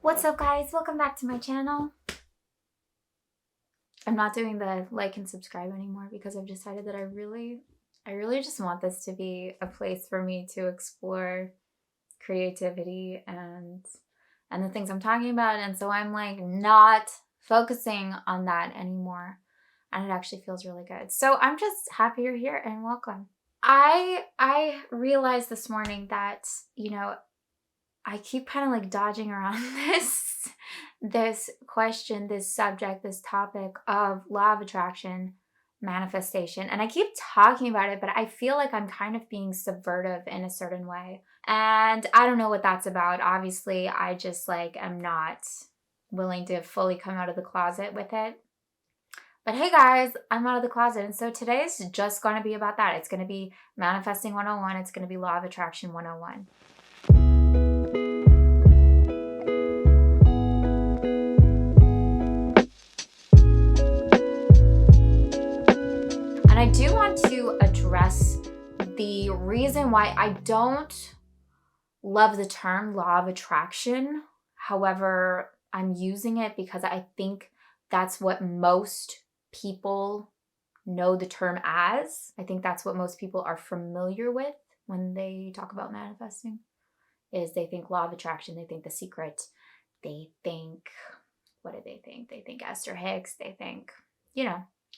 What's up, guys? Welcome back to my channel. I'm not doing the like and subscribe anymore because I've decided that I really just want this to be a place for me to explore creativity and the things I'm talking about, and so I'm like not focusing on that anymore, and it actually feels really good. So I'm just happy you're here and welcome. I realized this morning that, I keep kind of like dodging around this question, this subject, this topic of law of attraction, manifestation. And I keep talking about it, but I feel like I'm kind of being subversive in a certain way. And I don't know what that's about. Obviously, I just am not willing to fully come out of the closet with it. But hey guys, I'm out of the closet. And so today is just going to be about that. It's going to be manifesting 101. It's going to be law of attraction 101. And I do want to address the reason why I don't love the term law of attraction. However, I'm using it because I think that's what most people know the term as. I think that's what most people are familiar with when they talk about manifesting, is they think law of attraction, they think The Secret, they think, what do they think? They think Esther Hicks, they think,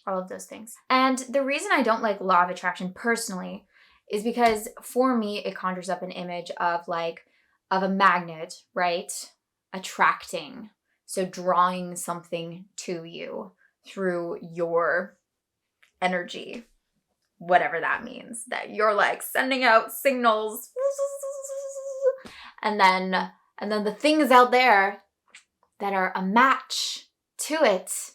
all of those things. And the reason I don't like law of attraction personally is because for me, it conjures up an image of a magnet, right? Attracting. So drawing something to you through your energy, whatever that means, that you're sending out signals. And then the things out there that are a match to it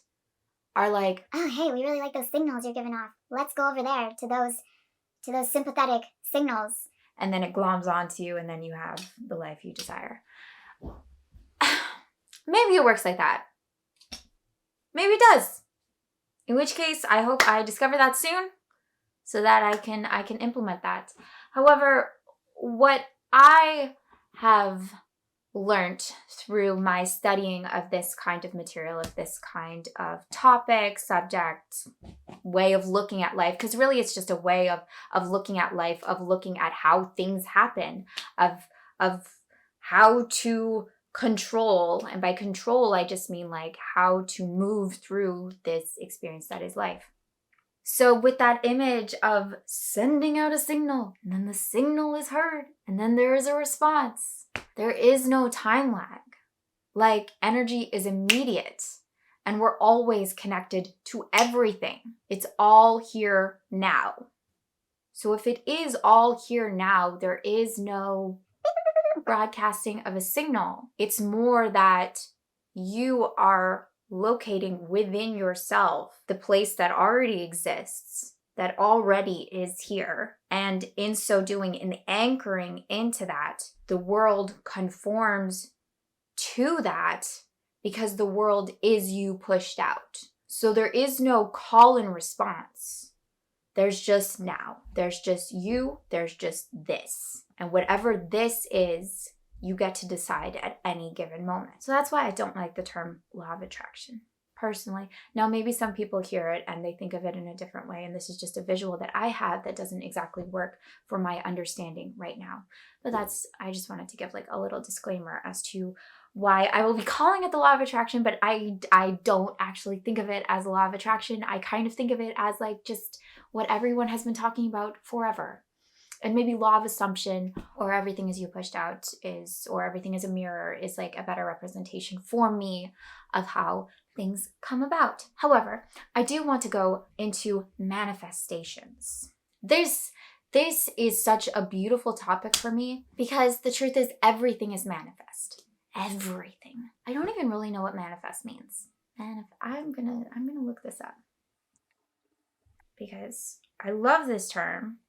are like, oh, hey, we really like those signals you're giving off. Let's go over there to those sympathetic signals. And then it gloms onto you, and then you have the life you desire. Maybe it works like that. Maybe it does. In which case, I hope I discover that soon so that I can implement that. However, what I have learned through my studying of this kind of material, of this kind of topic, subject, way of looking at life, because really it's just a way of looking at life, of looking at how things happen, of how to control, and by control I just mean how to move through this experience that is life. So with that image of sending out a signal, and then the signal is heard, and then there is a response, there is no time lag. Energy is immediate, and we're always connected to everything. It's all here now. So if it is all here now, there is no broadcasting of a signal. It's more that you are locating within yourself the place that already exists, that already is here. And in so doing, in anchoring into that, the world conforms to that because the world is you pushed out. So there is no call and response. There's just now. There's just you. There's just this. And whatever this is, you get to decide at any given moment. So that's why I don't like the term law of attraction, personally. Now, maybe some people hear it and they think of it in a different way, and this is just a visual that I have that doesn't exactly work for my understanding right now. But I just wanted to give a little disclaimer as to why I will be calling it the law of attraction, but I don't actually think of it as a law of attraction. I kind of think of it as just what everyone has been talking about forever. And maybe law of assumption, or everything is you pushed out, or everything is a mirror, is a better representation for me of how things come about. However, I do want to go into manifestations. This is such a beautiful topic for me because the truth is everything is manifest. Everything. I don't even really know what manifest means. And I'm gonna look this up because I love this term.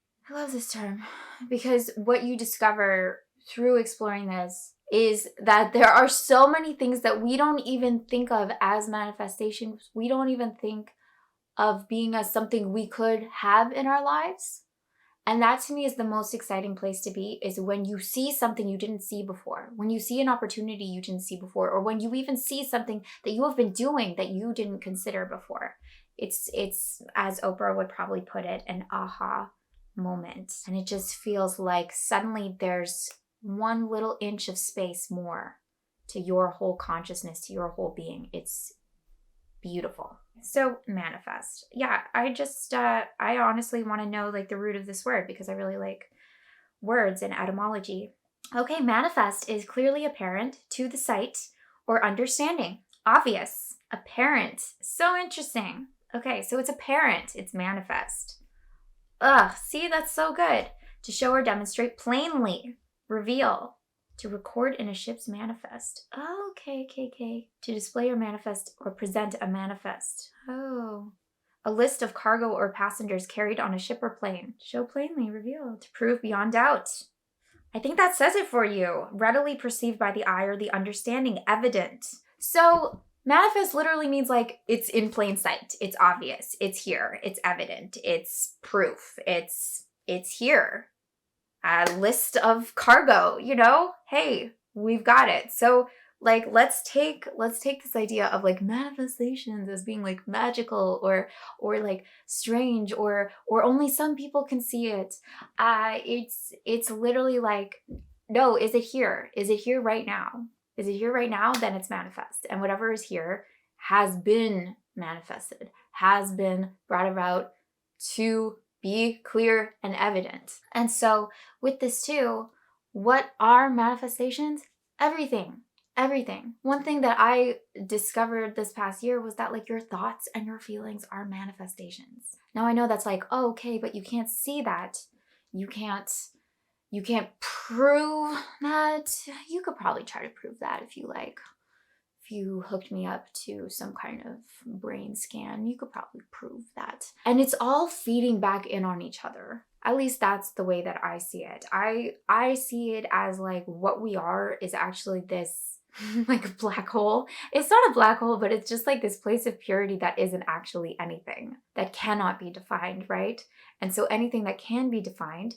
Because what you discover through exploring this is that there are so many things that we don't even think of as manifestations. We don't even think of being as something we could have in our lives. And that to me is the most exciting place to be, is when you see something you didn't see before, when you see an opportunity you didn't see before, or when you even see something that you have been doing that you didn't consider before. It's as Oprah would probably put it, an aha moment. And it just feels like suddenly there's one little inch of space more to your whole consciousness, to your whole being. It's beautiful. So manifest. Yeah, I honestly want to know like the root of this word because I really like words and etymology. Okay, manifest is clearly apparent to the sight or understanding. Obvious. Apparent. So interesting. Okay, so it's apparent. It's manifest. Ugh, see, that's so good. To show or demonstrate plainly. Reveal. To record in a ship's manifest. Oh, okay. To display or manifest or present a manifest. Oh. A list of cargo or passengers carried on a ship or plane. Show plainly, reveal. To prove beyond doubt. I think that says it for you. Readily perceived by the eye or the understanding. Evident. So manifest literally means like it's in plain sight. It's obvious. It's here. It's evident. It's proof. It's here. A list of cargo, hey, we've got it. So like let's take this idea of like manifestations as being like magical or like strange or only some people can see it. It's literally like, no, is it here? Is it here right now? Is it here right now? Then it's manifest. And whatever is here has been manifested, has been brought about to be clear and evident. And so with this too, what are manifestations? Everything. One thing that I discovered this past year was that like your thoughts and your feelings are manifestations. Now I know that's like, oh, okay, but you can't see that. You can't prove that. You could probably try to prove that if you like. If you hooked me up to some kind of brain scan, you could probably prove that. And it's all feeding back in on each other. At least that's the way that I see it. I see it as like what we are is actually this like black hole. It's not a black hole, but it's just like this place of purity that isn't actually anything, that cannot be defined, right? And so anything that can be defined,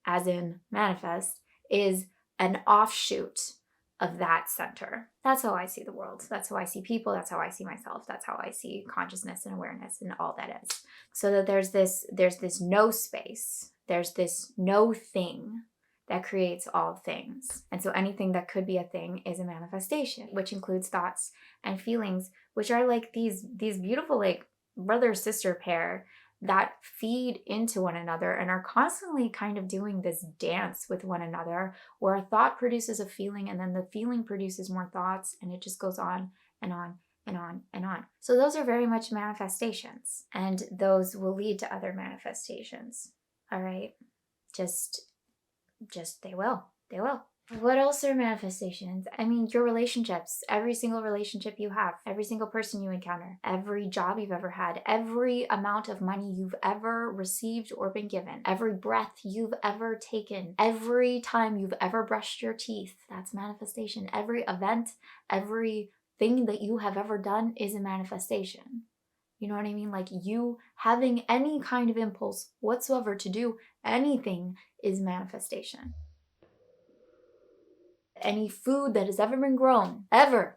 as in manifest, is an offshoot of that center. That's how I see the world. That's how I see people. That's how I see myself. That's how I see consciousness and awareness and all that is. So that there's this no space. There's this no thing that creates all things. And so anything that could be a thing is a manifestation, which includes thoughts and feelings, which are like these beautiful like brother-sister pair that feed into one another and are constantly kind of doing this dance with one another where a thought produces a feeling and then the feeling produces more thoughts and it just goes on and on and on and on. So those are very much manifestations and those will lead to other manifestations. All right. Just they will. What else are manifestations? I mean, your relationships, every single relationship you have, every single person you encounter, every job you've ever had, every amount of money you've ever received or been given, every breath you've ever taken, every time you've ever brushed your teeth, that's manifestation. Every event, every thing that you have ever done is a manifestation. You know what I mean? Like you having any kind of impulse whatsoever to do anything is manifestation. Any food that has ever been grown, ever.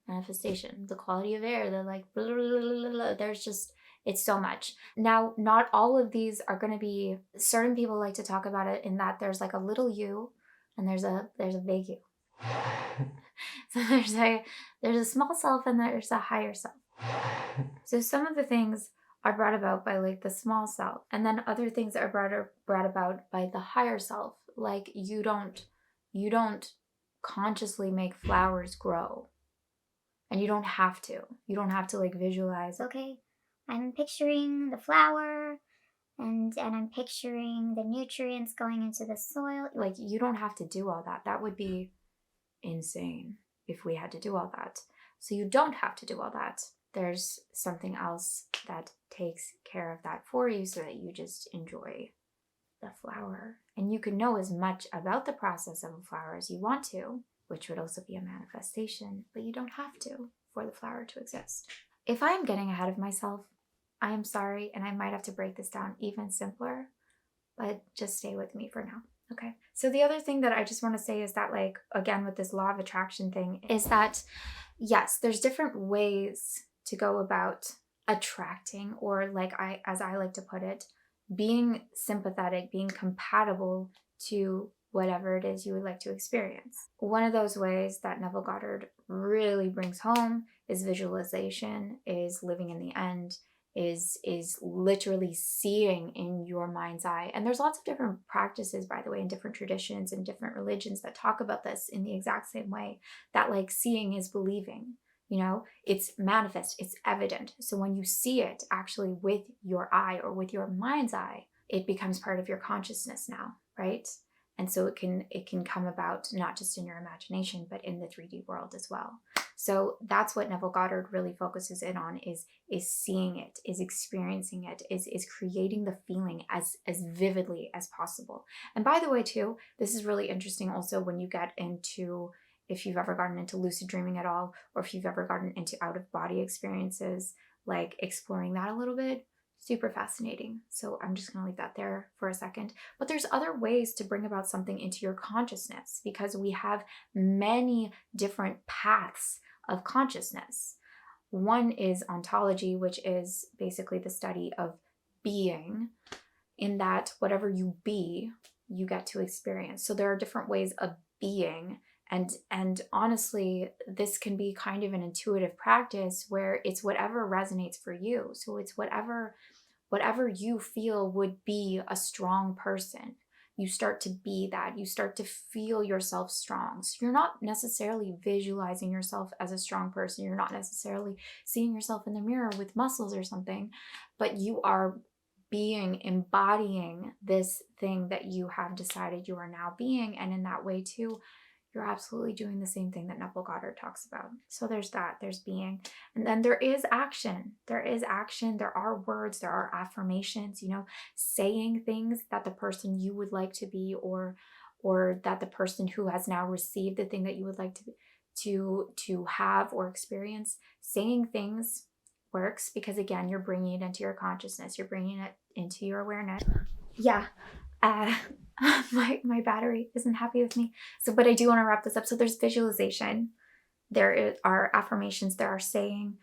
Manifestation. The quality of air, the like, blah, blah, blah, blah, there's just, it's so much. Now, not all of these are going to be, certain people like to talk about it in that there's like a little you and there's a big you. So there's a small self and there's a higher self. So some of the things are brought about by like the small self, and then other things are brought about by the higher self. Like you don't consciously make flowers grow, and you don't have to like visualize, okay, I'm picturing the flower and I'm picturing the nutrients going into the soil. Like you don't have to do all that. That would be insane if we had to do all that. So you don't have to do all that. There's something else that takes care of that for you so that you just enjoy the flower. And you can know as much about the process of a flower as you want to, which would also be a manifestation, but you don't have to for the flower to exist. If I am getting ahead of myself, I am sorry, and I might have to break this down even simpler, but just stay with me for now. Okay. So the other thing that I just want to say is that, like, again, with this law of attraction thing, is that yes, there's different ways to go about attracting, or like as I like to put it, being sympathetic, being compatible to whatever it is you would like to experience. One of those ways that Neville Goddard really brings home is visualization, is living in the end, is literally seeing in your mind's eye. And there's lots of different practices, by the way, in different traditions and different religions that talk about this in the exact same way, that like seeing is believing. You know, it's manifest, it's evident. So when you see it actually with your eye or with your mind's eye, it becomes part of your consciousness now, right? And so it can come about not just in your imagination, but in the 3D world as well. So that's what Neville Goddard really focuses in on, is seeing it, is experiencing it, is creating the feeling as vividly as possible. And by the way, too, this is really interesting also when you get into, if you've ever gotten into lucid dreaming at all, or if you've ever gotten into out-of-body experiences, like exploring that a little bit, super fascinating. So I'm just going to leave that there for a second. But there's other ways to bring about something into your consciousness, because we have many different paths of consciousness. One is ontology, which is basically the study of being, in that whatever you be, you get to experience. So there are different ways of being. And honestly, this can be kind of an intuitive practice where it's whatever resonates for you. So it's whatever you feel would be a strong person. You start to be that. You start to feel yourself strong. So you're not necessarily visualizing yourself as a strong person. You're not necessarily seeing yourself in the mirror with muscles or something, but you are embodying this thing that you have decided you are now being. And in that way too, you're absolutely doing the same thing that Neville Goddard talks about. So there's that, there's being. And then there is action. There is action. There are words, there are affirmations, saying things that the person you would like to be, or that the person who has now received the thing that you would like to have or experience. Saying things works because, again, you're bringing it into your consciousness. You're bringing it into your awareness. Yeah. My battery isn't happy with me. So, but I do want to wrap this up. So there's visualization. There are affirmations. There are saying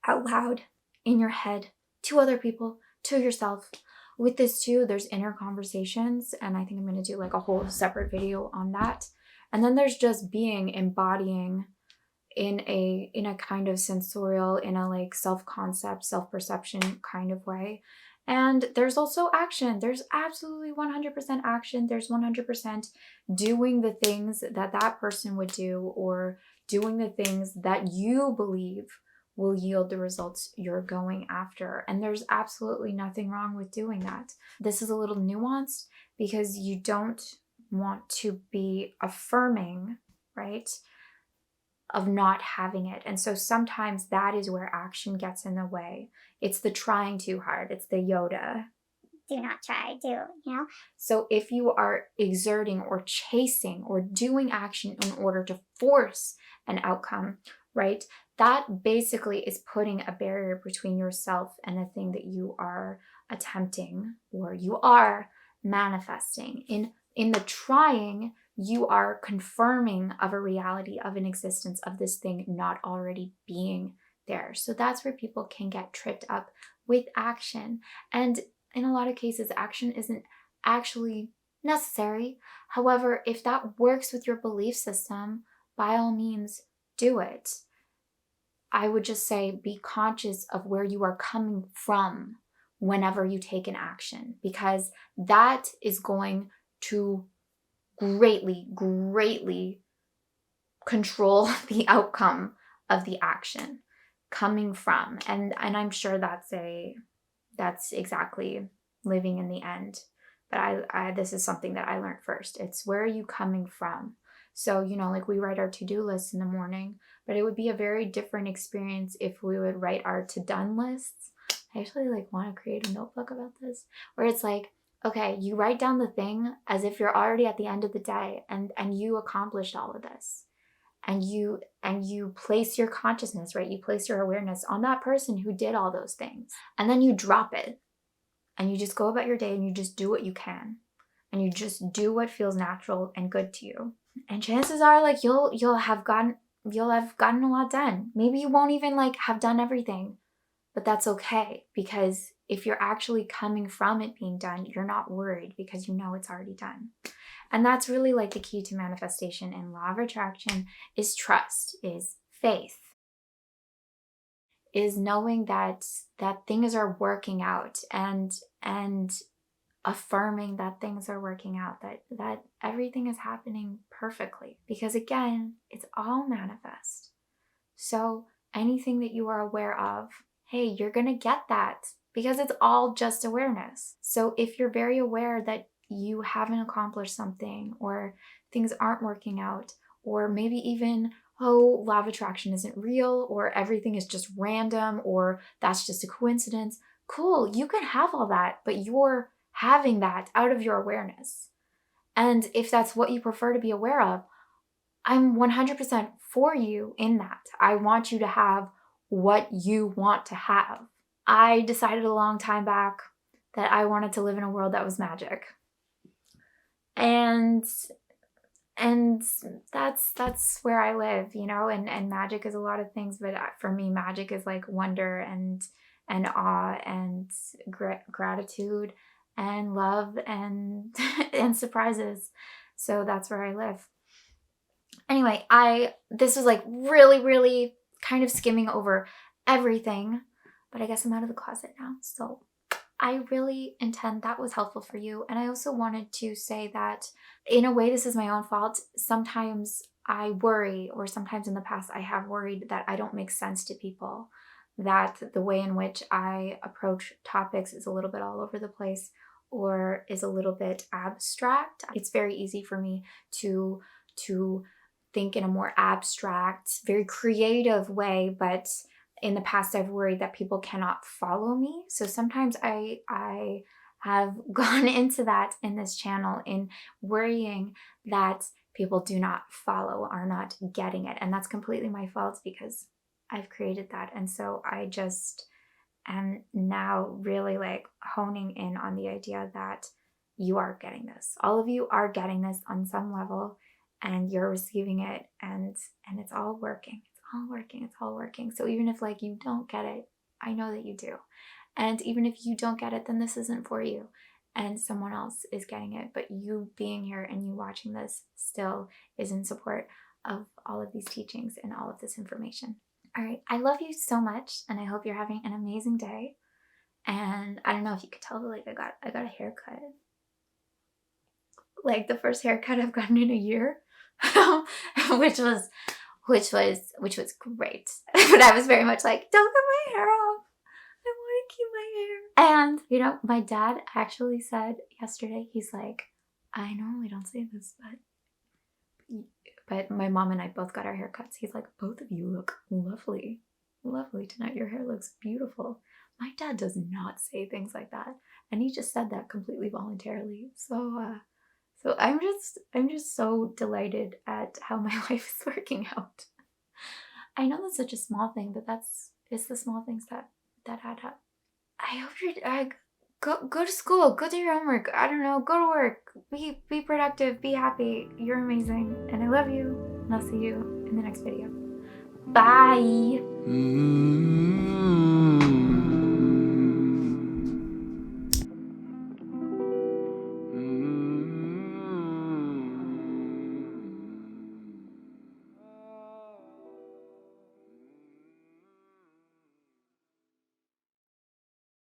out loud in your head to other people, to yourself. With this too, there's inner conversations. And I think I'm going to do like a whole separate video on that. And then there's just embodying in a kind of sensorial, in a like self-concept, self-perception kind of way. And there's also action. There's absolutely 100% action. There's 100% doing the things that person would do, or doing the things that you believe will yield the results you're going after. And there's absolutely nothing wrong with doing that. This is a little nuanced because you don't want to be affirming, right, of not having it. And so sometimes that is where action gets in the way. It's the trying too hard. It's the Yoda. Do not try, do. So if you are exerting or chasing or doing action in order to force an outcome, right, that basically is putting a barrier between yourself and the thing that you are attempting or you are manifesting. In the trying, you are confirming of a reality, of an existence of this thing not already being there. So that's where people can get tripped up with action. And in a lot of cases, action isn't actually necessary. However, if that works with your belief system, by all means, do it. I would just say be conscious of where you are coming from whenever you take an action, because that is going to greatly control the outcome of the action coming from. And I'm sure that's exactly living in the end. But I this is something that I learned first. It's where are you coming from? So, like we write our to-do lists in the morning, but it would be a very different experience if we would write our to-done lists. I actually want to create a notebook about this, where it's like, okay, you write down the thing as if you're already at the end of the day and you accomplished all of this. And you place your consciousness, right? You place your awareness on that person who did all those things. And then you drop it. and you just go about your day and you just do what you can. And you just do what feels natural and good to you. And chances are like you'll have gotten a lot done. Maybe you won't even like have done everything, but that's okay, because if you're actually coming from it being done, you're not worried because you know it's already done. And that's really like the key to manifestation in law of attraction is trust, is faith, is knowing that things are working out, and affirming that things are working out, that everything is happening perfectly, because again, it's all manifest. So anything that you are aware of, hey, you're going to get that, because it's all just awareness. So if you're very aware that you haven't accomplished something, or things aren't working out, or maybe even, oh, law of attraction isn't real, or everything is just random, or that's just a coincidence, cool, you can have all that, but you're having that out of your awareness. And if that's what you prefer to be aware of, I'm 100% for you in that. I want you to have what you want to have. I decided a long time back that I wanted to live in a world that was magic. And that's where I live, you know, and magic is a lot of things, but for me, magic is like wonder and awe and gratitude and love and and surprises. So that's where I live. Anyway, this was like really kind of skimming over everything, but I guess I'm out of the closet now. So I really intend that was helpful for you. And I also wanted to say that in a way, this is my own fault. Sometimes I worry, or sometimes in the past I have worried that I don't make sense to people, that the way in which I approach topics is a little bit all over the place, or is a little bit abstract. It's very easy for me to think in a more abstract, very creative way, but in the past I've worried that people cannot follow me. So sometimes I have gone into that in this channel, in worrying that people do not follow, are not getting it. And that's completely my fault, because I've created that. And so I just am now really like honing in on the idea that you are getting this. All of you are getting this on some level, and you're receiving it, and it's all working. It's all working. So even if like you don't get it, I know that you do. And even if you don't get it, then this isn't for you, and someone else is getting it. But you being here and you watching this still is in support of all of these teachings and all of this information. All right, I love you so much, and I hope you're having an amazing day. And I don't know if you could tell, but like I got a haircut. Like the first haircut I've gotten in a year, which was great. But I was very much like, don't cut my hair off. I want to keep my hair. And you know, my dad actually said yesterday, he's like, I normally don't say this, but my mom and I both got our haircuts. He's like, both of you look lovely tonight. Your hair looks beautiful. My dad does not say things like that, and he just said that completely voluntarily. So I'm just so delighted at how my life is working out. I know that's such a small thing, but it's the small things that add up. I hope you're go to school, go do your homework. I don't know, go to work, be productive, be happy. You're amazing, and I love you. And I'll see you in the next video. Bye.